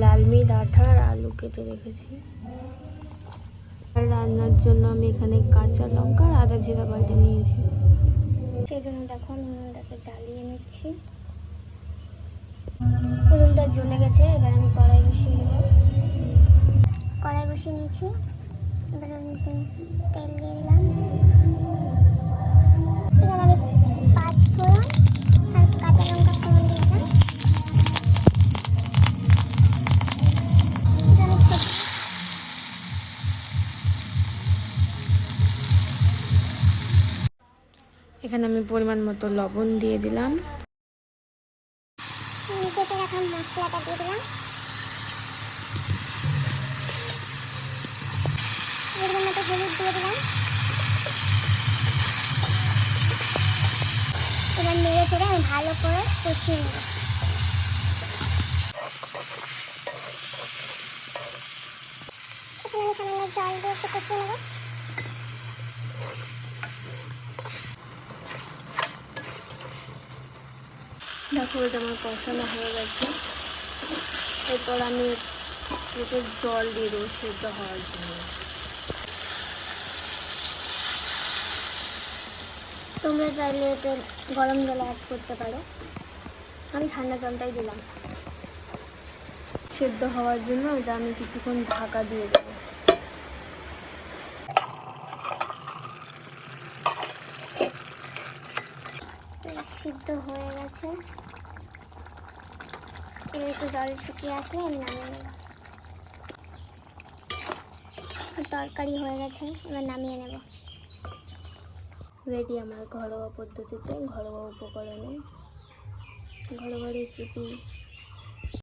লাল meet আঠা আর আলু কেটে রেখেছি। আর রান্নার জন্য আমি এখানে কাঁচা লঙ্কা আর আদা জিরা বাটা নিয়েছি। সেই জন্য দেখো আমি উনুনটাকে জ্বালিয়ে নিচ্ছি। উনুনটা জ্বলে গেছে, এবার আমি কড়াই বসিয়ে দেবো। কড়াই বসিয়ে নিয়েছি, এবার আমি তেল দিয়ে দিলাম। এখানে আমি 5 ফোড়ন আর কাঁচা লঙ্কা ফোড়ন দিয়েছিলাম। এখানে আমি পরিমাণ মতো লবণ দিয়ে দিলাম। কেটে রাখা মশলাটা দিয়ে দিলাম। এর মতো হলুদ দিয়ে দিলাম। এবার নেড়ে চেড়ে আমি ভালো করে কষিয়ে নেব। এখানে আমি সামান্য জল দিয়ে একটু কষিয়ে নেব। দেখো এটা আমার কষানো হয়ে গেছে। এরপর আমি একটু জল দিয়ে দেবো সেদ্ধ হওয়ার জন্য। তোমরা চাইলে এতে গরম জল অ্যাড করতে পারো, আমি ঠান্ডা জলটাই দিলাম। সেদ্ধ হওয়ার জন্য এটা আমি কিছুক্ষণ ঢাকা দিয়ে দেবো। সিদ্ধ হয়ে গেছে, এবার একটু জল শুকিয়ে আসলে আমি নামিয়ে নেব। তরকারি হয়ে গেছে, এবার নামিয়ে নেব। রেডি আমার ঘরোয়া পদ্ধতিতে, ঘরোয়া উপকরণে ঘরোয়া রেসিপি।